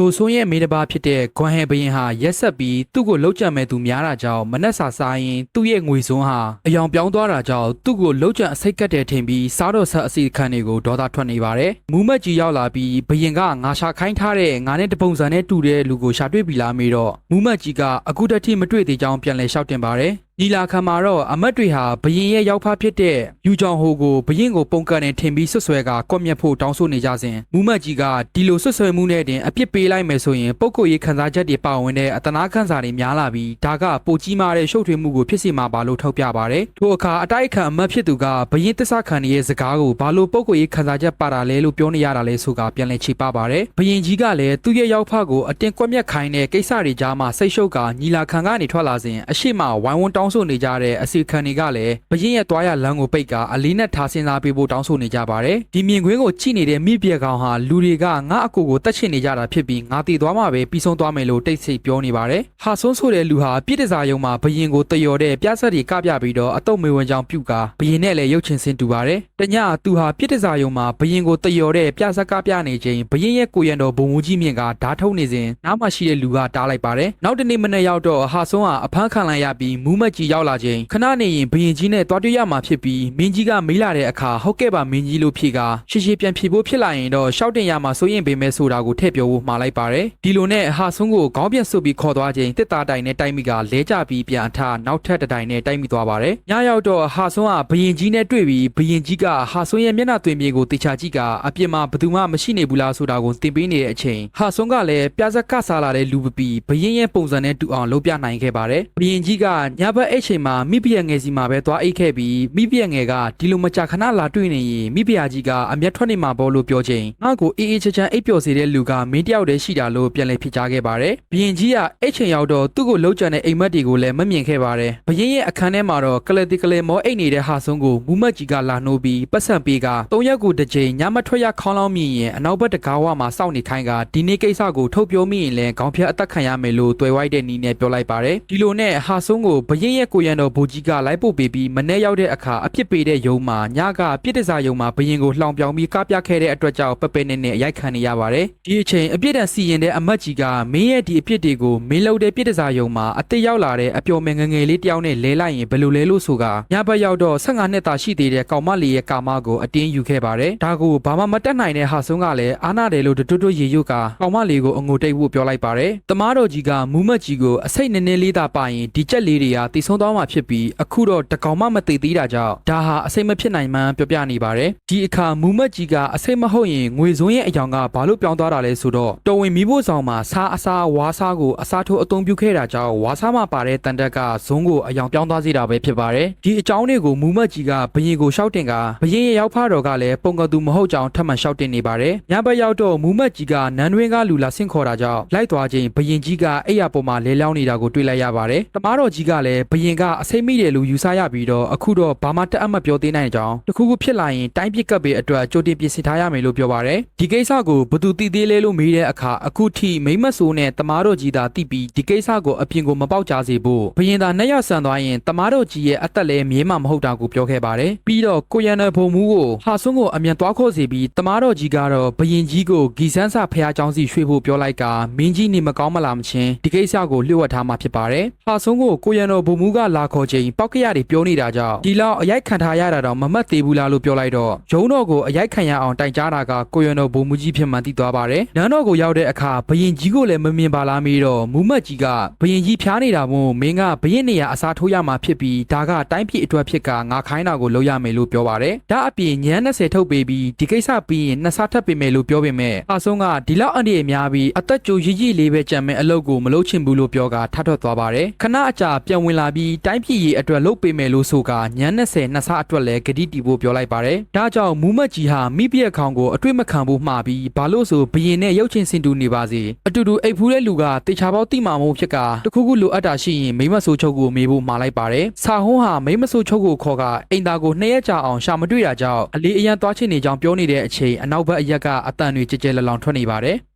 ကိုဆိုးရဲ့မိတပါဖြစ်တဲ့ဂွမ်ဟဲဘရင်ဟာရက်ဆက်ပြီးသူ့ကိုလှုပ်ကြံမဲ့သူများတာကြောင့်မနှက်စာစားရင်သူ့ရဲ့ငွေစွန်းဟာအယောင်ပြောင်းသွားတာကြောင့်သူ့ကိုလှုပ်ကြံအစိတ်ကတ်တယ်ထင်ပြီးစားတော်ဆက်အစီခံတွေကိုဒေါသထွက်နေပါတယ်။မူမက်ကြီးရောက်လာပြီးဘရင်ကငါရှာခိုင်းထားတဲ့ငါနဲ့တပုံစံနဲ့တူတဲ့လူကိုရှာတွေ့ပြီလားမေးတော့မူမက်ကြီးကအခုတည်းမတွေ့သေးကြောင်းပြန်လည်လျှောက်တင်ပါတယ်။ညီလာခံမှာတော့အမတ်တွေဟာဘရင်ရဲ့ရောက်ဖဖြစ်တဲ့ယူကြောင်ဟိုကိုဘရင်ကိုပုံကန်နဲ့ထင်ပြီးဆွဆွဲကကွက်မြက်ဖို့တောင်းဆိုနေကြစဉ်မူမတ်ကြီးကဒီလိုဆွဆွဲမှုနဲ့တင်အပြစ်ပေးလိုက်မယ်ဆိုရင်ပုဂ္ဂိုလ်ရေးခံစားချက်တွေပါဝင်တဲ့အတနာခံစားတွေများလာပြီးဒါကပိုကြီးမားတဲ့ရှုပ်ထွေးမှုကိုဖြစ်စေမှာပါလို့ထောက်ပြပါတယ်။ထို့အခါအတိုက်အခံအမတ်ဖြစ်သူကဘရင်တစ္ဆခံရဲ့စကားကိုဘာလို့ပုဂ္ဂိုလ်ရေးခံစားချက်ပါတာလဲလို့ပြောနေရတာလဲဆိုတာပြန်လည်ချေပပါတယ်။ဘရင်ကြီးကလည်းသူ့ရဲ့ရောက်ဖကိုအတင်ကွက်မြက်ခိုင်းတဲ့ကိစ္စတွေကြားမှာစိတ်ရှုပ်ကညီလာခံကနေထွက်လာစဉ်အရှိမဝိုင်းဝန်းတောင်းဆိုနေကြတဲ့အစီခံတွေကလည်းဘရင်ရဲ့တွားရလမ်းကိုပိတ်ကအလေးနဲ့ထားစဉ်းစားပေးဖို့တောင်းဆိုနေကြပါတယ်။ဒီမြင်ကွင်းကိုကြည့်နေတဲ့မိပြေကောင်ဟာလူတွေကငါအကိုကိုတတ်ချင်နေကြတာဖြစ်ပြီးငါတည်သွားမှပဲပြီးဆုံးသွားမယ်လို့တိတ်ဆိတ်ပြောနေပါတယ်။ဟာဆုံးဆိုတဲ့လူဟာပြစ်ဒဇာယုံမှာဘရင်ကိုတယော်တဲ့ပြဆက်တွေကပြပြီးတော့အတုံမေဝင်ကြောင်ပြုတ်ကဘရင်နဲ့လည်းရုပ်ချင်းစင်တူပါတယ်။တညသူဟာပြစ်ဒဇာယုံမှာဘရင်ကိုတယော်တဲ့ပြဆက်ကပြနေချိန်ဘရင်ရဲ့ကိုရံတော်ဘုံမူကြီးမြင့်ကဓာတ်ထုံးနေစဉ်နောက်မှရှိတဲ့လူကတားလိုက်ပါတယ်။နောက်တနေ့မနေ့ရောက်တော့ဟာဆုံးဟာအဖမ်းခံလိုက်ရပြီးမူးမက်ကြီးရောက်လာချိန်ခဏနေရင်ဘရင်ကြီးနဲ့တွားတွေ့ရမှာဖြစ်ပြီးမင်းကြီးကမေးလာတဲ့အခါဟုတ်ကဲ့ပါမင်းကြီးလို့ဖြေကရှေ့ရှေ့ပြန်ဖြေဖို့ဖြစ်လာရင်တော့ရှောက်တင်ရမှာစိုးရင်ပေမဲ့ဆိုတာကိုထည့်ပြောဖို့မှားလိုက်ပါတယ်ဒီလိုနဲ့ဟာဆုံးကိုခေါင်းပြန်ဆုပ်ပြီးခေါ်သွားချိန်တစ်သားတိုင်နဲ့တိုက်မိကလဲကျပြီးပြန်အထနောက်ထပ်တိုင်နဲ့တိုက်မိသွားပါတယ်ညရောက်တော့ဟာဆုံးကဘရင်ကြီးနဲ့တွေ့ပြီးဘရင်ကြီးကဟာဆုံးရဲ့မျက်နှာသွင်းမြေကိုတေချာကြည့်ကအပြစ်မှာဘသူမှမရှိနေဘူးလားဆိုတာကိုသင်ပေးနေတဲ့အချိန်ဟာဆုံးကလည်းပြဇက်ကစားလာတဲ့လူပပီဘရင်ရဲ့ပုံစံနဲ့တူအောင်လုပ်ပြနိုင်ခဲ့ပါတယ်ဘရင်ကြီးကညဘက်အဲ့ချိန်မှာမိဖုရားငယ်စီမှာပဲသွားအိတ်ခဲ့ပြီးမိဖုရားငယ်ကဒီလိုမကြာခဏလာတွေ့နေရင်မိဖုရားကြီးကအမျက်ထွက်နေမှာပေါ့လို့ပြောချိန်ငါ့ကိုအေးအေးချမ်းချမ်းအိပ်ပျော်စေတဲ့လူကမင်းတယောက်တည်းရှိတာလို့ပြန်လည်ဖြေကြားခဲ့ပါတယ်ဘရင်ကြီးကအဲ့ချိန်ရောက်တော့သူ့ကိုလှုပ်ကြံတဲ့အိမ်မက်တွေကိုလည်းမမြင်ခဲ့ပါတယ်ဘရင်ရဲ့အခန်းထဲမှာတော့ကလတိကလေးမောအိတ်နေတဲ့ဟာဆုံးကိုမူမက်ကြီးကလာနှိုးပြီးပတ်စံပေးက၃ရက်ကိုတစ်ချိန်ညမထွက်ရခေါင်းလောင်းမြင်ရင်အနောက်ဘက်တကားဝမှာစောင့်နေခိုင်းကဒီနေ့ကိစ္စကိုထုတ်ပြောမိရင်လည်းခေါင်းဖြတ်အသက်ခံရမယ်လို့တွေ့ဝိုက်တဲ့နီးနဲ့ပြောလိုက်ပါတယ်ဒီလိုနဲ့ဟာဆုံးကိုဘရင်ရဲ့ကိုရံတော်ဘူကြီးကလိုက်ပို့ပေးပြီးမနေ့ရောက်တဲ့အခါအပြစ်ပေးတဲ့ယုံမှာညကပြစ်ဒဇာယုံမှာဘရင်ကိုလှောင်ပြောင်ပြီးကားပြခဲ့တဲ့အတွက်ကြောင့်ပပနဲ့ရိုက်ခံနေရပါတယ်ဒီအချိန်အပြစ်ဒဏ်စီရင်တဲ့အမတ်ကြီးကမင်းရဲ့ဒီအပြစ်တွေကိုမင်းလုပ်တဲ့ပြစ်ဒဇာယုံမှာအသက်ရောက်လာတဲ့အပျော်မယ်ငငယ်လေးတယောက်နဲ့လဲလိုက်ရင်ဘယ်လိုလဲလို့ဆိုကညဘက်ရောက်တော့15နှစ်သာရှိသေးတဲ့ကောင်မလေးရဲ့ကာမကိုအတင်းယူခဲ့ပါတယ်ဒါကိုဘာမှမတတ်နိုင်တဲ့ဟာဆုံးကလည်းအာနာတယ်လို့တွတ်ရေရွတ်ကကောင်မလေးကိုအငိုတိတ်ဖို့ပြောလိုက်ပါတယ်တမားတော်ကြီးကမူးမက်ကြီးကိုအစိတ်နည်းနည်းလေးသာပါရင်ဒီချက်လေးတွေကတိဆုံးသွားမှာဖြစ်ပြီးအခုတော့တကောင်မှမသိသေးတာကြောင့်ဒါဟာအစိတ်မဖြစ်နိုင်မှန်းပြောပြနေပါတယ်ဒီအခါမူးမက်ကြီးကအစိတ်မဟုတ်ရင်ငွေစွန်းရဲ့အယောင်ကဘာလို့ပြောင်းသွားတာလဲဆိုတော့တော်ဝင်မိဖို့ဆောင်မှာစားအစားဝါးစားကိုအစားထိုးအသုံးပြုခဲ့တာကြောင့်ဝါးစားမှာပါတဲ့တန်တက်ကဇုံးကိုအယောင်ပြောင်းသွားစေတာပဲဖြစ်ပါတယ်ဒီအကြောင်းတွေကိုမူးမက်ကြီးကဘရင်ကိုရှောက်တင်ကဘရင်ရဲ့ရောက်ဖတော်ကလည်းပုံကသူမဟုတ်ကြောင်းထပ်မံရှောက်တင်နေပါတယ်ညဘက်ရောက်တော့မူးမက်ကြီးကနန်းတွင်းကလူလာဆင့်ခေါ်တာကြောင့်လိုက်သွားချိန်ဘရင်ကြီးကအဲ့ရပေါ်မှာလဲလောင်းနေတာကိုတွေ့လိုက်ရပါတယ်တမားတော်ကြီးကလည်းဘရင်ကအစိမ့်မိတယ်လို့ယူဆရပြီးတော့အခုတော့ဘာမှတတ်အပ်မပြောသေးနိုင်ကြောင်းတခုခုဖြစ်လာရင်တိုင်းပြစ်ကပ်ပေအတွက်ကြိုတင်ပြင်ဆင်ထားရမယ်လို့ပြောပါတယ်ဒီကိစ္စကိုဘသူသိသေးလဲလို့မေးတဲ့အခါအခုထိမိမဆိုးနဲ့တမားတော်ကြီးသာသိပြီးဒီကိစ္စကိုအပြင်ကိုမပေါက်ကြစေဖို့ဘရင်သာနှက်ရဆန်သွားရင်တမားတော်ကြီးရဲ့အသက်လည်းမြဲမှာမဟုတ်တာကိုပြောခဲ့ပါတယ်ပြီးတော့ကိုရန်နယ်ဘုံမူကိုဟာဆွန်းကိုအမြန်သွားခေါ်စီပြီးတမားတော်ကြီးကတော့ဘရင်ကြီးကိုဂီဆန်းစာဖះเจ้าစီရွှေ့ဖို့ပြောလိုက်ကမင်းကြီးနေမကောင်းမလားမချင်းဒီကိစ္စကိုလျှို့ဝှက်ထားမှာဖြစ်ပါတယ်ဟာဆွန်းကိုကိုရန်တော်ဘုံမူကလာခေါ်ချိန်ပောက်ကရတွေပြောနေတာကြောင့်ဒီလောက်အရိုက်ခံထားရတာတော့မမတ်သေးဘူးလားလို့ပြောလိုက်တော့ရုံးတော်ကိုအရိုက်ခံရအောင်တိုင်ကြားတာကကိုရန်တော်ဘုံမူကြီးဖြစ်မှန်သိသွားပါတယ်နန်းတော်ကိုရောက်တဲ့အခါဘရင်ကြီးကိုလည်းမမြင်ပါလားမေးတော့မူမတ်ကြီးကဘရင်ကြီးဖျားနေတာမို့မင်းကဘရင်နေရအစားထိုးရမှာဖြစ်ပြီးဒါကတိုင်းပြည်အတွက်ဖြစ်ကငါခိုင်းတာကိုလုပ်ရမယ်လို့ပြောပါတယ်ဒါအပြင်ညန်း20ထုတ်ပေးပြီးဒီကိစ္စပြီးရင်နှစ်ဆထပ်ပေးမယ်လို့ပြောပေမဲ့အဆုံးကဒီလောက်အန်ဒီအများပြီးအသက်ကြိုရည်ရည်လေးပဲကြံမဲ့အလုပ်ကိုမလုပ်ချင်ဘူးလို့ပြောကထထွက်သွားပါတယ်ခဏအကြာပြန်ဝင်လာပြီးတိုင်းပြည်ရေးအတွက်လုပ်ပေးမယ်လို့ဆိုကညန်း20နှစ်ဆအတွက်လည်းဂတိတီဖို့ပြောလိုက်ပါတယ်ဒါကြောင့်မူမတ်ကြီးဟာမိပြက်ခေါင်ကိုအတွေ့မခံဖို့မှာပြီးဘာလို့ဆိုဘရင်နဲ့ရုပ်ချင်းစင်တူနေပါစေအတူတူအိတ်ဖူးတဲ့လူကတေချာပေါက်တိမာမုံဖြစ်ကတခုခုလိုအပ်တာရှိရင်မိမဆိုးချုပ်ကိုမေးဖို့မှာလိုက်ပါတယ်စာဟုံးဟာမိမဆိုးချုပ်ကိုခေါ်ကအိမ်သားကို2ရက်ကြာအောင်ရှာမတွေ့တာကြောင့်အလေးအရန်သွားချင်နေကြောင်းပြောနေတဲ့အချိန်အနောက်ဘက်အရက်ကအတန်တွေကြဲကြဲလလောင်ထွက်နေပါတယ်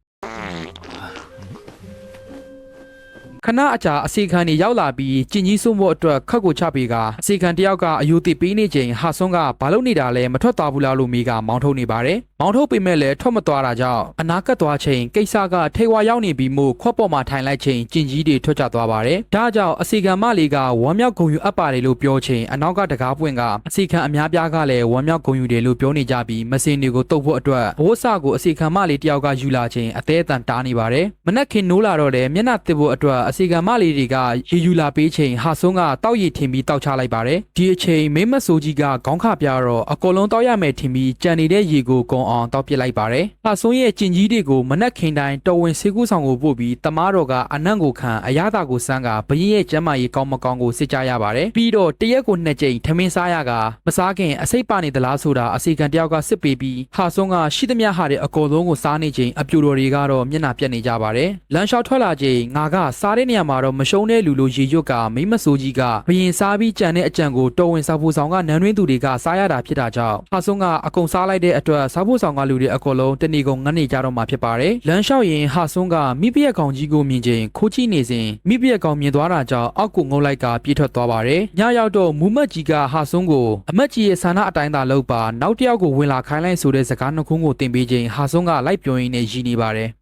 ခဏအကြာအစီခံတွေရောက်လာပြီးကျင်ကြီးစိုးမို့အတွက်ခက်ကိုချပေးကအစီခံတယောက်ကအယူတည်ပေးနေချိန်ဟာဆွန်းကဘာလို့နေတာလဲမထွက်သွားဘူးလားလို့မိကမောင်းထုတ်နေပါတယ်မောင်းထုတ်ပေမဲ့လည်းထွက်မသွားတာကြောင့်အနာကတ်သွားချိန်ကိစ္စကထိတ်ဝါရောက်နေပြီးမို့ခွက်ပေါ်မှာထိုင်လိုက်ချိန်ကျင်ကြီးတွေထွက်ကျသွားပါတယ်ဒါကြောင့်အစီခံမလေးကဝမ်းမြောက်ဂုဏ်ယူအပ်ပါတယ်လို့ပြောချိန်အနောက်ကတကားပွင့်ကအစီခံအများပြားကလည်းဝမ်းမြောက်ဂုဏ်ယူတယ်လို့ပြောနေကြပြီးမစင်တွေကိုတုတ်ဖို့အတွက်ဘိုးဆာကိုအစီခံမလေးတယောက်ကယူလာချိန်အသေးအတန်တားနေပါတယ်မနက်ခင်းနိုးလာတော့လည်းမျက်နှာတစ်ဖို့အတွက်အစီခံမလေးတွေကရေယူလာပေးချိန်ဟာဆွန်းကတောက်ရည်ထင်ပြီးတောက်ချလိုက်ပါတယ်ဒီအချိန်မိမဆိုးကြီးကခေါင်းခပြတော့အကုန်လုံးတောက်ရမယ်ထင်ပြီးကြံနေတဲ့ရေကိုကုံအောင်တောက်ပစ်လိုက်ပါတယ်ဟာဆွန်းရဲ့ကျင်ကြီးတွေကိုမနက်ခင်းတိုင်းတော်ဝင်ဆေးကူးဆောင်ကိုပို့ပြီးတမားတော်ကအနံ့ကိုခံအရသာကိုစမ်းကဘရင်ရဲ့ကျမ်းမာရေးကောင်းမကောင်းကိုစစ်ကြရပါတယ်ပြီးတော့တရက်ကို2ကြိမ်ထမင်းစားရကမစားခင်အစိတ်ပါနေသလားဆိုတာအစီခံတယောက်ကစစ်ပေးပြီးဟာဆွန်းကရှိသမျှဟာတဲ့အကုန်လုံးကိုစားနေချိန်အပြူတော်တွေကတော့မျက်နှာပြက်နေကြပါတယ်လမ်းလျှောက်ထွက်လာချိန်ငါကစားတဲ့နေရာမှာတော့မရှုံးတဲ့လူလိုရေရွတ်ကမိမဆိုးကြီးကဘရင်စားပြီးကြံတဲ့အကြံကိုတော်ဝင်စားဖို့ဆောင်ကနန်းတွင်းသူတွေကစားရတာဖြစ်တာကြောင့်ဟာဆွန်းကအကုန်စားလိုက်တဲ့အတွက်စားဖို့ဆောင်ကလူတွေအကုန်လုံးတဏီကုန်ငတ်နေကြတော့မှာဖြစ်ပါတယ်လမ်းလျှောက်ရင်ဟာဆွန်းကမိပြက်ကောင်ကြီးကိုမြင်ချိန်ခိုးကြည့်နေစဉ်မိပြက်ကောင်မြင်သွားတာကြောင့်အောက်ကိုငုံလိုက်ကပြေးထွက်သွားပါတယ်ညရောက်တော့မူမတ်ကြီးကဟာဆွန်းကိုအမတ်ကြီးရဲ့ဆန္ဒအတိုင်းသာလုပ်ပါနောက်တစ်ယောက်ကိုဝင်လာခိုင်းလိုက်ဆိုတဲ့စကားနှခုကိုတင်ပေးချိန်ဟာဆွန်းကလိုက်ပြောရင်းနဲ့ရည်နေပါတယ်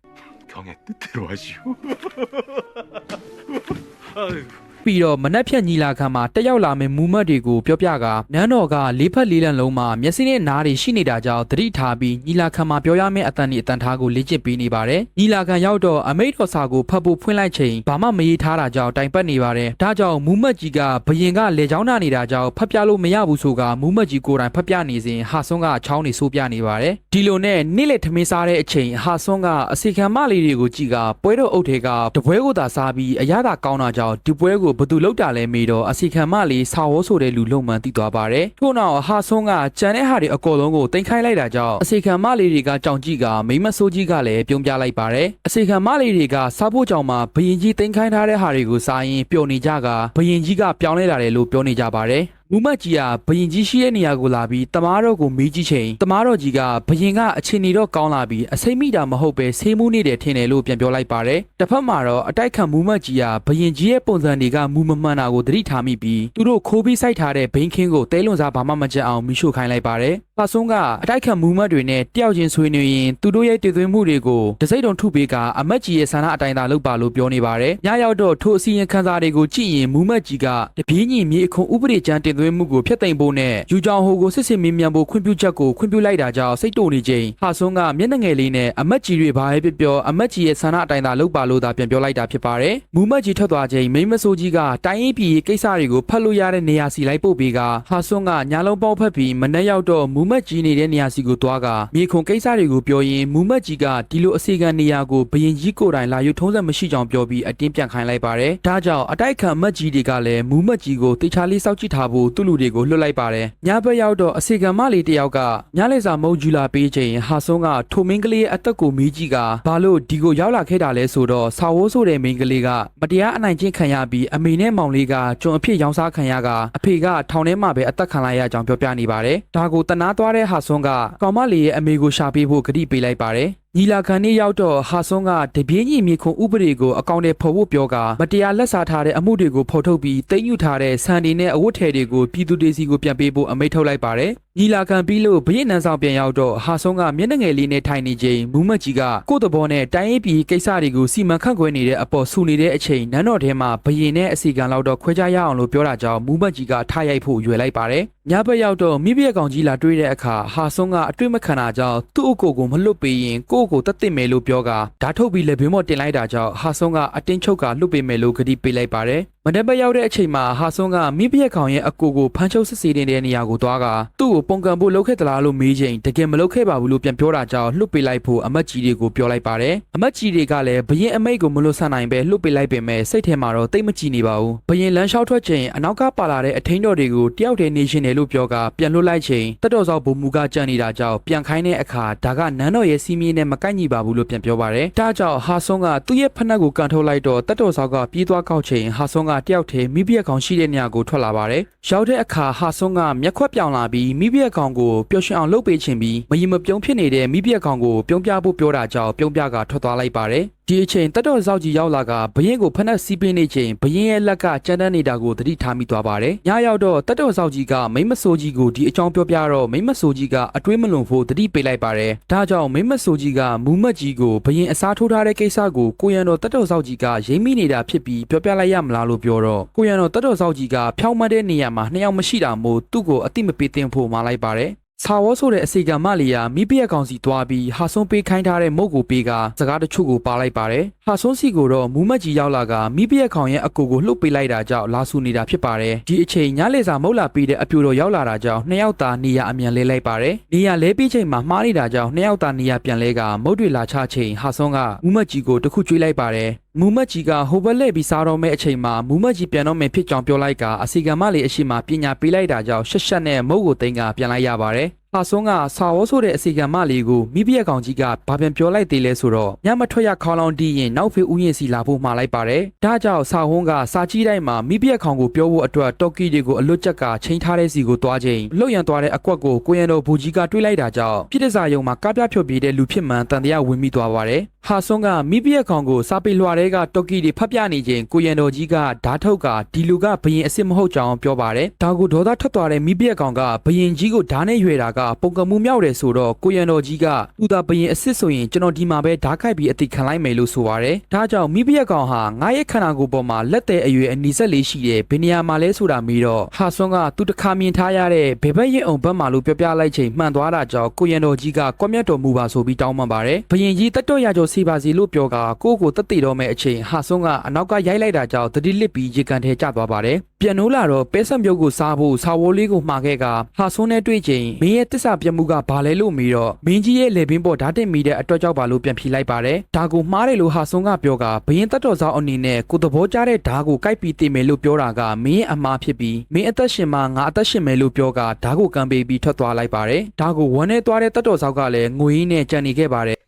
ပြီးတော့မနက်ဖြတ်ညီလာခံမှာတက်ရောက်လာမယ့်မူမတ်တွေကိုပြောပြကနန်းတော်ကလေးဖက်လေးလံလုံးမှာမျက်စိနဲ့နားတွေရှိနေတာကြောင့်သတိထားပြီးညီလာခံမှာပြောရမယ့်အတန်ဒီအတန်ထားကိုလေ့ကျင့်ပေးနေပါတယ်ညီလာခံရောက်တော့အမိတ်တော်စာကိုဖတ်ဖို့ဖွင့်လိုက်ချိန်ဘာမှမရေးထားတာကြောင့်တိုင်ပတ်နေပါတယ်ဒါကြောင့်မူမတ်ကြီးကဘရင်ကလေချောင်းနာနေတာကြောင့်ဖတ်ပြလို့မရဘူးဆိုကမူမတ်ကြီးကိုယ်တိုင်ဖတ်ပြနေစဉ်ဟာဆွန်းကချောင်းနေဆိုးပြနေပါတယ်ဒီလိုနဲ့နေ့လေထမင်းစားတဲ့အချိန်ဟာဆွန်းကအစီခံမလေးတွေကိုကြည့်ကပွဲတော်အုပ်ထဲကတပွဲကိုသာစားပြီးအရသာကောင်းတာကြောင့်ဒီပွဲကိုဘသူလောက်တာလဲမေးတော့အစီခံမလေးစာဝေါ်ဆိုတဲ့လူလုံမှန်သိသွားပါတယ်ထို့နောက်ဟာဆွန်းကကြံတဲ့ဟာတွေအကောလုံးကိုတင်ခိုင်းလိုက်တာကြောင့်အစီခံမလေးတွေကကြောင်ကြည့်ကမိမဆိုးကြီးကလည်းပြုံးပြလိုက်ပါတယ်အစီခံမလေးတွေကစားဖို့ကြောင်မှာဘရင်ကြီးတင်ခိုင်းထားတဲ့ဟာတွေကိုစားရင်ပျော်နေကြကဘရင်ကြီးကပြောင်းလဲလာတယ်လို့ပြောနေကြပါတယ်မူမတ်ကြီးကဘရင်ကြီးရှိတဲ့နေရာကိုလာပြီးတမားတော်ကိုမေးကြည့်ချိန်တမားတော်ကြီးကဘရင်ကအချင်းနေတော့ကောင်းလာပြီးအစိမ့်မိတာမဟုတ်ပဲဆေးမှုနေတယ်ထင်တယ်လို့ပြန်ပြောလိုက်ပါတယ်တစ်ဖက်မှာတော့အတိုက်ခံမူမတ်ကြီးကဘရင်ကြီးရဲ့ပုံစံတွေကမူမမှန်တာကိုသတိထားမိပြီးသူတို့ခိုးပြီးစိုက်ထားတဲ့ဘိန်းခင်းကိုတဲလွန်စားဘာမှမကြက်အောင်မိရှို့ခိုင်းလိုက်ပါတယ်ပါဆုံးကအတိုက်ခံမူမတ်တွေနဲ့တယောက်ချင်းဆွေးနွေးရင်သူတို့ရဲ့တည်သွင်းမှုတွေကိုတစိမ့်တုံထုပေးကအမတ်ကြီးရဲ့ဆန္ဒအတိုင်းသာလုပ်ပါလို့ပြောနေပါတယ်ညရောက်တော့ထိုအစီရင်ခံစာတွေကိုကြည့်ရင်မူမတ်ကြီးကတပြေးညီမြေအခွန်ဥပဒေကျမ်းတင်သွင်းမှုကိုဖျက်သိမ်းဖို့နဲ့ယူကြောင်ဟိုကိုစစ်စစ်မင်းမြန်ဖို့ခွင့်ပြုချက်ကိုခွင့်ပြုလိုက်တာကြောင့်စိတ်တိုနေချိန်ဟာဆွန်းကမျက်နှာငယ်လေးနဲ့အမတ်ကြီးတွေဘာပဲပြောအမတ်ကြီးရဲ့ဆန္ဒအတိုင်းသာလုပ်ပါလို့သာပြန်ပြောလိုက်တာဖြစ်ပါတယ်မူမတ်ကြီးထွက်သွားချိန်မိမဆိုးကြီးကတိုင်းရေးပြည်ကိစ္စတွေကိုဖတ်လို့ရတဲ့နေရာစီလိုက်ပို့ပေးကဟာဆွန်းကညာလုံးပေါက်ဖက်ပြီးမနေ့ရောက်တော့မူမတ်ကြီးနေတဲ့နေရာစီကိုသွားကမြေခွန်ကိစ္စတွေကိုပြောရင်မူမတ်ကြီးကဒီလိုအစီခံနေရာကိုဘရင်ကြီးကိုယ်တိုင်လာယူထုံးစံမရှိကြောင်ပြောပြီးအတင်းပြန်ခိုင်းလိုက်ပါတယ်ဒါကြောင့်အတိုက်ခံအမတ်ကြီးတွေကလည်းမူမတ်ကြီးကိုတေချာလေးစောင့်ကြည့်ထားဖို့သူ့လူတွေကိုလွှတ်လိုက်ပါတယ်ညဘက်ရောက်တော့အစီခံမလေးတယောက်ကညလေစာမုံယူလာပေးချိန်ဟာဆွန်းကထိုမင်းကလေးရဲ့အသက်ကိုမေးကြည့်ကဘာလို့ဒီကိုရောက်လာခဲ့တာလဲဆိုတော့စာဝိုးဆိုတဲ့မင်းကလေးကမတရားအနိုင်ကျင့်ခံရပြီးအမေနဲ့မောင်လေးကကျွန်အဖြစ်ရောင်းစားခံရကအဖေကထောင်ထဲမှာပဲအသက်ခံလိုက်ရကြောင်းပြောပြနေပါတယ်ဒါကိုတနာသွားတဲ့ဟာဆွန်းကကောင်မလေးရဲ့အမေကိုရှာပေးဖို့ကတိပေးလိုက်ပါတယ်ညီလာခံနေ့ရောက်တော့ဟာဆွန်းကတပြေးညီမြေခွန်ဥပဒေကိုအကောင့်ထဲဖော်ဖို့ပြောကမတရားလက်စားထားတဲ့အမှုတွေကိုဖော်ထုတ်ပြီးတိမ့်ယူထားတဲ့စံဒီနဲ့အဝတ်ထည်တွေကိုပြည်သူတွေစီကိုပြန်ပေးဖို့အမိန့်ထုတ်လိုက်ပါတယ်ညီလာခံပြီးလို့ဘရင်နန်းဆောင်ပြန်ရောက်တော့ဟာဆွန်းကမျက်နှာငယ်လေးနဲ့ထိုင်နေချိန်မူမတ်ကြီးကကိုယ့်တဘောနဲ့တိုင်းရေးပြည်ကိစ္စတွေကိုစီမံခန့်ခွဲနေတဲ့အပေါ်ဆူနေတဲ့အချိန်နန်းတော်ထဲမှာဘရင်နဲ့အစီကံလောက်တော့ခွဲခြားရအောင်လို့ပြောတာကြောင့်မူမတ်ကြီးကထားရိုက်ဖို့ရွယ်လိုက်ပါတယ်ညဘက်ရောက်တော့မိဖုရားကောင်ကြီးလာတွေ့တဲ့အခါဟာဆွန်းကအတွေ့မခံတာကြောင့်သူ့အကိုကိုမလွတ်ပေးရင်ကိုယ့်ကိုတတ်သိမယ်လို့ပြောကဓာတ်ထုတ်ပြီးလက်ဘင်းပေါ်တင်လိုက်တာကြောင့်ဟာဆွန်းကအတင်းချုပ်ကလွတ်ပေးမယ်လို့ကတိပေးလိုက်ပါတယ်မနက်ဘက်ရောက်တဲ့အချိန်မှာဟာဆွန်းကမိဖုရားကောင်ရဲ့အကိုကိုဖမ်းချုပ်စစ်ဆေးနေတဲ့နေရာကိုသွားကသူ့ကိုပုံကံဖို့လုပ်ခဲ့သလားလို့မေးချိန်တကယ်မလုပ်ခဲ့ပါဘူးလို့ပြန်ပြောတာကြောင့်လွတ်ပေးလိုက်ဖို့အမတ်ကြီးတွေကိုပြောလိုက်ပါတယ်အမတ်ကြီးတွေကလည်းဘရင်အမိတ်ကိုမလွတ်ဆန်နိုင်ပဲလွတ်ပေးလိုက်ပေမဲ့စိတ်ထဲမှာတော့တိတ်မကြည်နေပါဘူးဘရင်လမ်းလျှောက်ထွက်ချိန်အနောက်ကပါလာတဲ့အထင်းတော်တွေကိုတယောက်တည်းနေရှင်တယ်လို့ပြောကပြန်လွတ်လိုက်ချိန်တက်တော်ဆောင်ဘုံမူကကြံနေတာကြောင့်ပြန်ခိုင်းတဲ့အခါဒါကနန်းတော်ရဲ့စီးမင်းနဲ့မကိုက်ညီပါဘူးလို့ပြန်ပြောပါတယ်ဒါကြောင့်ဟာဆွန်းကသူ့ရဲ့ဖက်နှက်ကိုကန်ထုတ်လိုက်တော့တက်တော်ဆောင်ကပြေးသွားကောက်ချိန်ဟာဆွန်းကတယောက်တည်းမိဖုရားကောင်ရှိတဲ့နေရာကိုထွက်လာပါတယ်ရောက်တဲ့အခါဟာဆွန်းကမျက်ခွက်ပြောင်လာပြီးမိဖုရားကောင်ကိုပျော်ရွှင်အောင်လုပ်ပေးခြင်းပြီးမယီမပြုံးဖြစ်နေတဲ့မိဖုရားကောင်ကိုပြုံးပြဖို့ပြောတာကြောင့်ပြုံးပြကထွက်သွားလိုက်ပါတယ်ဒီ ဒီအချိန်တတ်တော်စောက်ကြီးရောက်လာကဘရင်ကိုဖက်နှက်စီးပေးနေချိန်ဘရင်ရဲ့လက်ကကြမ်းတမ်းနေတာကိုသတိထားမိသွားပါတယ်ညရောက်တော့တတ်တော်စောက်ကြီးကမိမဆိုးကြီးကိုဒီအကြောင်းပြောပြတော့မိမဆိုးကြီးကအတွေးမလွန်ဖို့သတိပေးလိုက်ပါတယ်ဒါကြောင့်မိမဆိုးကြီးကမူမတ်ကြီးကိုဘရင်အစားထိုးထားတဲ့ကိစ္စကိုကိုရန်တော်တတ်တော်စောက်ကြီးကရိမ့်မိနေတာဖြစ်ပြီးပြောပြလိုက်ရမလားလို့ပြောတော့ကိုရန်တော်တတ်တော်စောက်ကြီးကဖြောင်းမတဲ့နေရာမှာနှစ်ယောက်မရှိတာမို့သူ့ကိုအတိမပေးသင့်ဖို့မှာလိုက်ပါတယ်စာဝေါ်ဆိုတဲ့အစီကံမလီယာမိဖက်ကောင်စီတွားပြီးဟာဆွန်းပေးခိုင်းထားတဲ့မုတ်ကိုပေးကစကားတချို့ကိုပါလိုက်ပါတယ်ဟာဆွန်းစီကိုတော့မူမတ်ကြီးရောက်လာကမိဖက်ကောင်ရဲ့အကူကိုလှုပ်ပေးလိုက်တာကြောင့်လာဆူနေတာဖြစ်ပါတယ်ဒီအချိန်ညလေစာမုတ်လာပေးတဲ့အပြိုတော်ရောက်လာတာကြောင့်နှစ်ယောက်သားနေရအမြန်လဲလိုက်ပါတယ်နေရလဲပြီးချိန်မှာမှားနေတာကြောင့်နှစ်ယောက်သားနေရပြန်လဲကမုတ်တွေလာချချိန်ဟာဆွန်းကမူမတ်ကြီးကိုတခုကျွေးလိုက်ပါတယ်မူမတ်ကြီးကဟိုဘက်လှည့်ပြီးစားတော့မဲ့အချိန်မှာမူမတ်ကြီးပြန်တော့မယ်ဖြစ်ကြောင်းပြောလိုက်ကအစီကံမလေးအရှိမပညာပေးလိုက်တာကြောင့်ရှက်ရှက်နဲ့မုတ်ကိုသိန်းကပြန်လိုက်ရပါတယ်ဟာဆွန်းကစာဝေါ်ဆိုတဲ့အစီကံမလေးကိုမိဖက်ကောင်ကြီးကဘာပြန်ပြောလိုက်သေးလဲဆိုတော့ညမထွက်ရခေါလောင်တီးရင်နောက်ဖေးဥယျာဉ်စီလာဖို့မှာလိုက်ပါတယ်ဒါကြောင့်စာဝန်းကစာကြီးတိုင်းမှာမိဖက်ကောင်ကိုပြောဖို့အတွက်တော်ကီတွေကိုအလွတ်ကျက်ကချိန်ထားတဲ့စီကိုတွားချိန်လှုပ်ရန်သွားတဲ့အကွက်ကိုကိုရန်တော်ဘူကြီးကတွေးလိုက်တာကြောင့်ပြစ်ဒစာယုံမှာကားပြဖြုတ်ပြေးတဲ့လူဖြစ်မှန်တန်တရားဝင်မိသွားပါတယ်ဟာဆွန်းကမိဖက်ကောင်ကိုစာပေလွှာတွေကတော်ကီတွေဖတ်ပြနေချိန်ကိုရန်တော်ကြီးကဓာတ်ထုတ်ကဒီလူကဘရင်အစ်စ်မဟုတ်ကြောင်းပြောပါတယ်ဒါကိုဒေါသထွက်သွားတဲ့မိဖက်ကောင်ကဘရင်ကြီးကိုဓာတ်နဲ့ရွေတာကပုံကမှုမြောက်တယ်ဆိုတော့ကိုရန်တော်ကြီးကသူသာဘရင်အစ်စ်ဆိုရင်ကျွန်တော်ဒီမှာပဲဓာတ်ခိုက်ပြီးအတိခံလိုက်မယ်လို့ဆိုပါတယ်ဒါကြောင့်မိဖက်ကောင်ဟာငါရဲ့ခန္ဓာကိုယ်ပေါ်မှာလက်တဲ့အရွယ်အနီးစက်လေးရှိတယ်ဘယ်နေရာမှာလဲဆိုတာမေးတော့ဟာဆွန်းကသူတစ်ခါမြင်ထားရတဲ့ဘယ်ဘက်ရင်အောင်ဘက်မှာလို့ပြောပြလိုက်ချိန်မှန်သွားတာကြောင့်ကိုရန်တော်ကြီးကကွက်မြတ်တော်မူပါဆိုပြီးတောင်းပန်ပါတယ်ဘရင်ကြီးတတ်တော်ရကြောစီပါစီလို့ပြောကကိုကိုတက်တည်တော့မဲ့အချိန်ဟာဆွန်းကအနောက်ကရိုက်လိုက်တာကြောင့်တတိလစ်ပြီးရေကန်ထဲကျသွားပါတယ်ပြန်နိုးလာတော့ပဲဆက်မြုပ်ကိုစားဖို့စာဝိုးလေးကိုမှာခဲ့ကဟာဆွန်းနဲ့တွေ့ချိန်မင်းရဲ့တစ္ဆာပြမှုကဘာလဲလို့မေးတော့မင်းကြီးရဲ့လေပင်ပေါ်ဓာတ်တင်မိတဲ့အတွက်ကြောင့်ပါလို့ပြန်ဖြေလိုက်ပါတယ်ဒါကိုမှားတယ်လို့ဟာဆွန်းကပြောကဘရင်တက်တော်ဆောင်အနေနဲ့ကိုသဘောကျတဲ့ဓာတ်ကိုကိုက်ပြီးတင်မယ်လို့ပြောတာကမင်းရဲ့အမှားဖြစ်ပြီးမင်းအသက်ရှင်မှငါအသက်ရှင်မယ်လို့ပြောကဓာတ်ကိုကံပေးပြီးထွက်သွားလိုက်ပါတယ်ဒါကိုဝမ်းနဲ့သွားတဲ့တက်တော်ဆောင်ကလည်းငွေရင်းနဲ့ကြံနေခဲ့ပါတယ်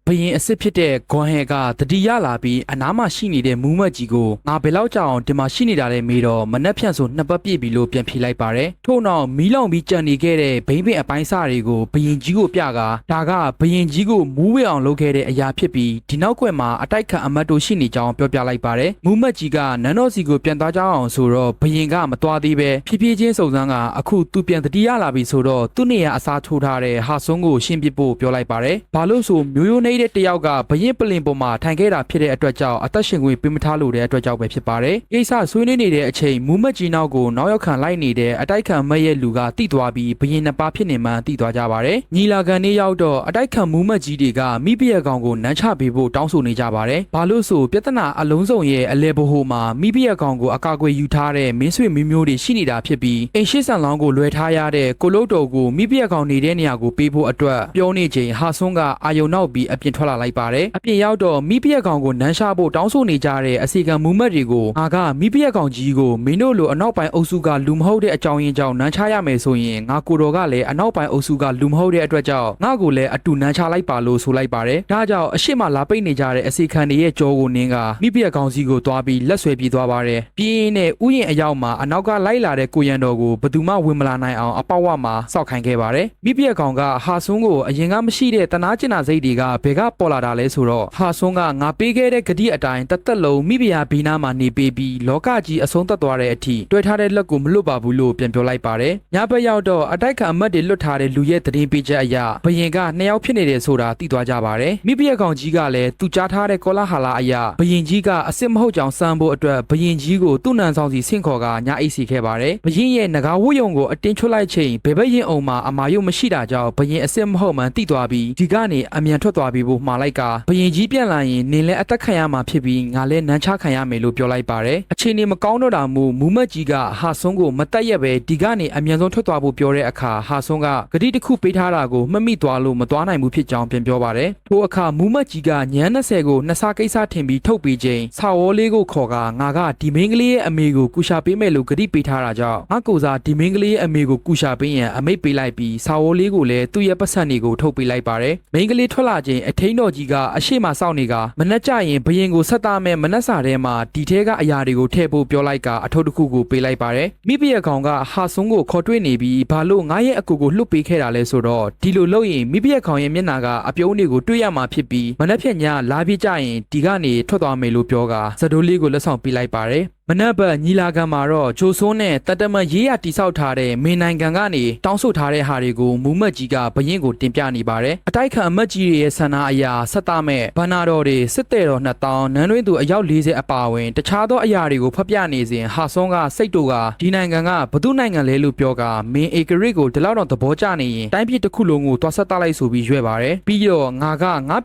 ဘရင်အစ်စ်ဖြစ်တဲ့ဂွန်ဟဲကတတိယလာပြီးအနားမှာရှိနေတဲ့မူးမတ်ကြီးကိုငါဘယ်လောက်ကြာအောင်ဒီမှာရှိနေတာလဲမေးတော့မနှက်ဖြန့်ဆိုနှစ်ပတ်ပြည့်ပြီလို့ပြန်ဖြေလိုက်ပါတယ်ထို့နောက်မီးလောင်ပြီးကြံနေခဲ့တဲ့ဘိန်းပင်အပိုင်းစာတွေကိုဘရင်ကြီးကိုပြကဒါကဘရင်ကြီးကိုမူးဝဲအောင်လုပ်ခဲ့တဲ့အရာဖြစ်ပြီးဒီနောက်ကွယ်မှာအတိုက်ခံအမတ်တို့ရှိနေကြောင်းပြောပြလိုက်ပါတယ်မူးမတ်ကြီးကနန်းတော်စီကိုပြန်သွားကြအောင်ဆိုတော့ဘရင်ကမသွားသေးပဲဖြည်းဖြည်းချင်းစုံစမ်းကအခုသူပြန်တတိယလာပြီဆိုတော့သူ့နေရာအစားထိုးထားတဲ့ဟာဆွန်းကိုရှင်းပစ်ဖို့ပြောလိုက်ပါတယ်ဘာလို့ဆိုမျိုးရိုးနေတဲ့တယောက်ကဘရင်ပလင်ပေါ်မှာထိုင်ခဲ့တာဖြစ်တဲ့အတွက်ကြောင့်အသက်ရှင်ခွင့်ပေးမထားလို့တဲ့အတွက်ကြောင့်ပဲဖြစ်ပါတယ်ကိစ္စဆွေးနွေးနေတဲ့အချိန်မူးမတ်ကြီးနောက်ကိုနောက်ရောက်ခံလိုက်နေတဲ့အတိုက်ခံမက်ရဲ့လူကတိသွားပြီးဘရင်နှစ်ပါးဖြစ်နေမှန်တိသွားကြပါတယ်ညီလာခံနေ့ရောက်တော့အတိုက်ခံမူးမတ်ကြီးတွေကမိဖက်ကောင်ကိုနန်းချပေးဖို့တောင်းဆိုနေကြပါတယ်ဘာလို့ဆိုပြဿနာအလုံးစုံရဲ့အလဲဘိုမှာမိဖက်ကောင်ကိုအကာအကွယ်ယူထားတဲ့မင်းဆွေမင်းမျိုးတွေရှိနေတာဖြစ်ပြီးအိမ်ရှိဆန်လောင်းကိုလွှဲထားရတဲ့ကိုလုတ်တော်ကိုမိဖက်ကောင်နေတဲ့နေရာကိုပေးဖို့အတွက်ပြောနေချိန်ဟာဆွန်းကအာယုံနောက်ပြီးအပြင်ထွက်လာလိုက်ပါတယ်အပြင်ရောက်တော့မိဖက်ကောင်ကိုနန်းရှာဖို့တောင်းဆိုနေကြတဲ့အစီကံမူမတ်တွေကိုငါကမိဖက်ကောင်ကြီးကိုမင်းတို့လိုအနောက်ပိုင်းအုပ်စုကလူမဟုတ်တဲ့အကြောင်းရင်းကြောင့်နန်းချရမယ်ဆိုရင်ငါကိုတော်ကလည်းအနောက်ပိုင်းအုပ်စုကလူမဟုတ်တဲ့အတွက်ကြောင့်ငါကိုလည်းအတူနန်းချလိုက်ပါလို့ဆိုလိုက်ပါတယ်ဒါကြောင့်အရှိမလာပိတ်နေကြတဲ့အစီခံတွေရဲ့ကြောကိုနင်းကမိဖက်ကောင်စီကိုသွားပြီးလက်ဆွဲပြေးသွားပါတယ်ပြင်းနဲ့ဥယျာဉ်အရောက်မှာအနောက်ကလိုက်လာတဲ့ကိုရန်တော်ကိုဘသူမှဝင်မလာနိုင်အောင်အပေါက်ဝမှာစောက်ခိုင်းခဲ့ပါတယ်မိဖက်ကောင်ကဟာဆွန်းကိုအရင်ကမရှိတဲ့တနာကျင်နာစိတ်တွေကဘယ်ကပေါ်လာတာလဲဆိုတော့ဟာဆွန်းကငါပေးခဲ့တဲ့ဂတိအတိုင်းတသက်လုံးမိဖုရားဘီနာမှာနေပေးပြီးလောကကြီးအဆုံးသတ်သွားတဲ့အထိတွေ့ထားတဲ့လက်ကိုမလွတ်ပါဘူးလို့ပြန်ပြောလိုက်ပါတယ်ညဘက်ရောက်တော့အတိုက်ခံအမတ်တွေလွတ်ထားတဲ့လူရဲ့သတင်းပေးချက်အရဘရင်ကနှစ်ယောက်ဖြစ်နေတယ်ဆိုတာသိသွားကြပါတယ်မိဖုရားကောင်ကြီးကလည်းသူကြားထားတဲ့ကောလာဟာလာအရာဘရင်ကြီးကအစ်စ်မဟုတ်ကြောင်စမ်းဖို့အတွက်ဘရင်ကြီးကိုသူ့နန်းဆောင်စီဆင့်ခေါ်ကညအိတ်စီခဲ့ပါတယ်ဘရင်ရဲ့ငကားဝတ်ယုံကိုအတင်းချွတ်လိုက်ချိန်ဘယ်ဘက်ရင်အောင်မှာအမာယုံမရှိတာကြောင့်ဘရင်အစ်စ်မဟုတ်မှန်သိသွားပြီးဒီကနေအမြန်ထွက်သွားပြီးဖို့မှားလိုက်ကဘရင်ကြီးပြန်လာရင်နင်းလဲအသက်ခံရမှာဖြစ်ပြီးငါလည်းနန်းချခံရမယ်လို့ပြောလိုက်ပါတယ်အခြေအနေမကောင်းတော့တာမို့မူမတ်ကြီးကဟာဆွန်းကိုမတက်ရက်ပဲဒီကနေအမြန်ဆုံးထွက်သွားဖို့ပြောတဲ့အခါဟာဆွန်းကဂတိတစ်ခုပေးထားတာကိုမှတ်မိသွားလို့မသွားနိုင်ဘူးဖြစ်ကြောင်းပြန်ပြောပါတယ်ထိုအခါမူမတ်ကြီးကညန်း20ကိုနှစ်ဆကိစ္စထင်ပြီးထုတ်ပြီးချိန်စာဝေါ်လေးကိုခေါ်ကငါကဒီမင်းကလေးရဲ့အမေကိုကူရှာပေးမယ်လို့ဂတိပေးထားတာကြောင့်ငါကိုစားဒီမင်းကလေးရဲ့အမေကိုကူရှာပေးရန်အမိတ်ပေးလိုက်ပြီးစာဝေါ်လေးကိုလည်းသူ့ရဲ့ပတ်စံတွေကိုထုတ်ပေးလိုက်ပါတယ်မင်းကလေးထွက်လာချိန်အ ထိန်းတော်ကြီးကအရှိမစောင့်နေကမနှက်ကြရင်ဘရင်ကိုဆက်သားမဲ့မနှက်စာထဲမှာဒီထဲကအရာတွေကိုထည့်ဖို့ပြောလိုက်ကအထုပ်တစ်ခုကိုပေးလိုက်ပါတယ်မိဖုရားကောင်ကဟာဆွန်းကိုခေါ်တွေ့နေပြီးဘာလို့ငါရဲ့အကူကိုလှုပ်ပေးခဲ့တာလဲဆိုတော့ဒီလိုလုပ်ရင်မိဖုရားကောင်ရဲ့မျက်နှာကအပြုံးတွေကိုတွေ့ရမှာဖြစ်ပြီးမနှက်ဖြက်ညလာပြကြရင်ဒီကနေထွက်သွားမယ်လို့ပြောကစတိုးလေးကိုလက်ဆောင်ပေးလိုက်ပါတယ်မနက်ဘက်ညီလာခံမှာတော့ဂျိုဆွန်းနဲ့တတမရေးရတိဆောက်ထားတဲ့မေနိုင်ငံကနေတောင်းဆိုထားတဲ့ဟာတွေကိုမူမတ်ကြီးကဘရင်ကိုတင်ပြနေပါတယ်အတိုက်ခံအမတ်ကြီးရဲ့ဆန္ဒအရာဆက်သားမဲ့ဘဏ္ဍာတော်တွေစစ်တဲ့တော်2000နန်းတွင်းသူအယောက်40အပါအဝင်တခြားသောအရာတွေကိုဖတ်ပြနေစဉ်ဟာဆွန်းကစိတ်တို့ကဒီနိုင်ငံကဘသူနိုင်ငံလဲလို့ပြောကမင်းအေဂရစ်ကိုဒီလောက်တော့သဘောကျနေရင်တိုင်းပြည်တစ်ခုလုံးကိုတွားဆက်တလိုက်ဆိုပြီးရွဲ့ပါတယ်ပြီးတော့ငါ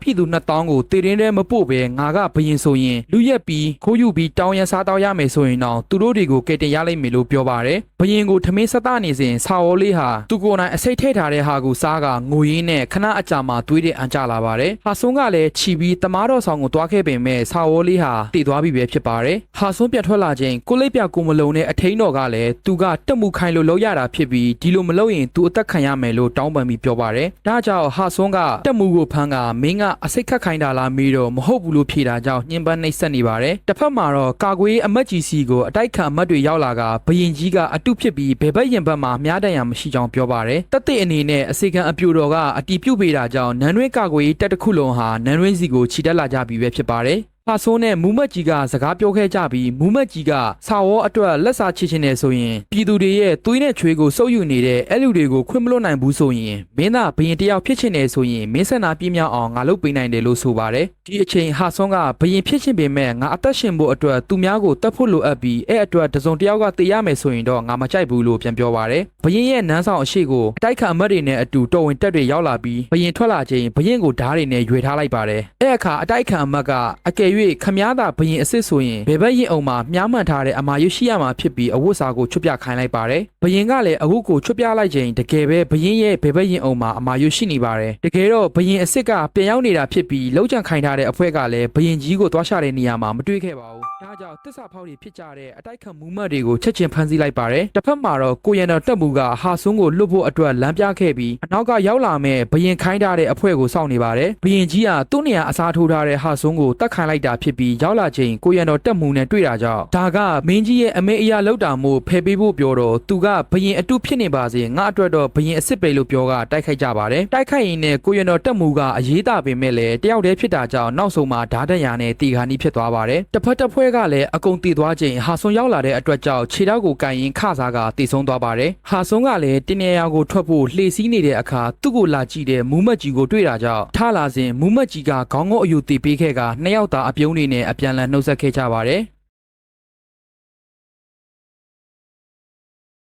ပြည်သူ2000ကိုတည်တင်းတဲမပို့ပဲငါကဘရင်ဆိုရင်လူရက်ပြီးခိုးယူပြီးတောင်းရစားတောင်းရမယ်ဆိုရင်တော့သူတို့တွေကိုကယ်တင်ရလိမ့်မယ်လို့ပြောပါတယ်ဘရင်ကိုထမင်းဆက်သားနေစဉ်ဆာဝေါ်လေးဟာသူကိုယ်တိုင်အစိတ်ထည့်ထားတဲ့ဟာကိုစားကငိုရင်းနဲ့ခဏအကြာမှာသွေးတဲ့အန်ကျလာပါတယ်ဟာဆွန်းကလည်းခြီပြီးတမားတော်ဆောင်ကိုတွားခဲ့ပေမဲ့ဆာဝေါ်လေးဟာတည်သွားပြီပဲဖြစ်ပါတယ်ဟာဆွန်းပြတ်ထွက်လာခြင်းကိုလိပ်ပြကိုမလုံနဲ့အထိန်တော်ကလည်းသူကတက်မှုခိုင်လို့လောက်ရတာဖြစ်ပြီးဒီလိုမလုပ်ရင်သူအသက်ခံရမယ်လို့တောင်းပန်ပြီးပြောပါတယ်ဒါကြောင့်ဟာဆွန်းကတက်မှုကိုဖမ်းကမင်းကအစိတ်ခတ်ခိုင်းတာလားမေးတော့မဟုတ်ဘူးလို့ဖြေတာကြောင့်ညှဉ်းပန်းနှိပ်စက်နေပါတယ်တစ်ဖက်မှာတော့ကာကွယ်အမတ်ကြီးစီကိုအတိုက်ခံအမတ်တွေရောက်လာကဘရင်ကြီးကအတုဖြစ်ပြီးဘယ်ဘက်ရင်ဘက်မှာမြားတန်ရမရှိကြောင်းပြောပါတယ်တက်တဲ့အနေနဲ့အစီကံအပြိုတော်ကအတီးပြုတ်ပေးတာကြောင့်နန်းတွင်းကာကွယ်တက်တစ်ခုလုံးဟာနန်းတွင်းစီကိုခြိတက်လာကြပြီပဲဖြစ်ပါတယ်ဟာဆိုးနဲ့မူမတ်ကြီးကစကားပြောခဲ့ကြပြီးမူမတ်ကြီးကဆာဝေါ်အတွက်လက်စာချစ်ချင်းနေဆိုရင်ပြည်သူတွေရဲ့သွေးနဲ့ချွေးကိုစုပ်ယူနေတဲ့အဲ့လူတွေကိုခွင့်မလွတ်နိုင်ဘူးဆိုရင်မင်းသားဘရင်တယောက်ဖြစ်ချင်နေဆိုရင်မင်းဆန္ဒပြင်းမြောက်အောင်ငါလုပ်ပေးနိုင်တယ်လို့ဆိုပါတယ်ဒီအချိန်ဟာဆွန်းကဘရင်ဖြစ်ချင်ပေမဲ့ငါအသက်ရှင်ဖို့အတွက်သူများကိုတတ်ဖို့လိုအပ်ပြီးအဲ့အတွက်တစုံတယောက်ကတေးရမယ်ဆိုရင်တော့ငါမကြိုက်ဘူးလို့ပြန်ပြောပါတယ်ဘရင်ရဲ့နန်းဆောင်အရှိကိုအတိုက်ခံအမတ်တွေနဲ့အတူတော်ဝင်တက်တွေရောက်လာပြီးဘရင်ထွက်လာချိန်ဘရင်ကိုဓားတွေနဲ့ရွေထားလိုက်ပါတယ်အဲ့အခါအတိုက်ခံအမတ်ကအကယ်၍ခမားသာဘရင်အစ်စ်ဆိုရင်ဘယ်ဘက်ရင်အောင်မှာမြားမှန်ထားတဲ့အမာရွရှိရမှာဖြစ်ပြီးအဝတ်စားကိုချွတ်ပြခိုင်းလိုက်ပါတယ်ဘရင်ကလည်းအဝတ်ကိုချွတ်ပြလိုက်ချိန်တကယ်ပဲဘရင်ရဲ့ဘယ်ဘက်ရင်အောင်မှာအမာရွရှိနေပါတယ်တကယ်တော့ဘရင်အစ်စ်ကပြန်ရောက်နေတာဖြစ်ပြီးလောက်ကြံခိုင်းထားတဲ့အဖွဲကလည်းဘရင်ကြီးကိုသွားရှာတဲ့နေရာမှာမတွေ့ခဲ့ပါဘူးဒါကြောင့်တစ္ဆာဖောက်တွေဖြစ်ကြတဲ့အတိုက်ခံမူမတ်တွေကိုချက်ချင်းဖမ်းဆီးလိုက်ပါတယ်တစ်ဖက်မှာတော့ကိုရန်တော်တက်မှုကဟာဆွန်းကိုလွတ်ဖို့အတွက်လမ်းပြခဲ့ပြီးအနောက်ကရောက်လာမဲ့ဘရင်ခိုင်းထားတဲ့အဖွဲကိုစောင့်နေပါတယ်ဘရင်ကြီးကသူ့နေရာအစားထိုးထားတဲ့ဟာဆွန်းကိုတတ်ခိုင်းလိုက်တာဖြစ်ပြီးရောက်လာချိန်ကိုရန်တော်တက်မှုနဲ့တွေ့တာကြောင့်ဒါကမင်းကြီးရဲ့အမေအရာလောက်တာမို့ဖယ်ပေးဖို့ပြောတော့သူကဘရင်အတုဖြစ်နေပါစေငါအတွက်တော့ဘရင်အစ်စ်ပဲလို့ပြောကတိုက်ခိုက်ကြပါတယ်တိုက်ခိုက်ရင်နဲ့ကိုရန်တော်တက်မှုကအရေးတာပေမဲ့လည်းတယောက်တည်းဖြစ်တာကြောင့်နောက်ဆုံးမှာဓာတ်တရံနဲ့တီခါနီးဖြစ်သွားပါတယ်တစ်ဖက်တစ်ဖွဲကလည်းအကုန်တည်သွားချိန်ဟာဆွန်းရောက်လာတဲ့အတွက်ကြောင့်ခြေထောက်ကိုကန်ရင်ခစားကတည်ဆုံးသွားပါတယ်ဟာဆွန်းကလည်းတင်းနေရာကိုထွက်ဖို့လှေစီးနေတဲ့အခါသူ့ကိုလာကြည့်တဲ့မူမတ်ကြီးကိုတွေ့တာကြောင့်ထလာစဉ်မူမတ်ကြီးကခေါင်းငုံအယူတည်ပေးခဲ့ကနှစ်ယောက်သာအပြုံးနေနဲ့အပြန်လည်နှုတ်ဆက်ခဲ့ကြပါတယ်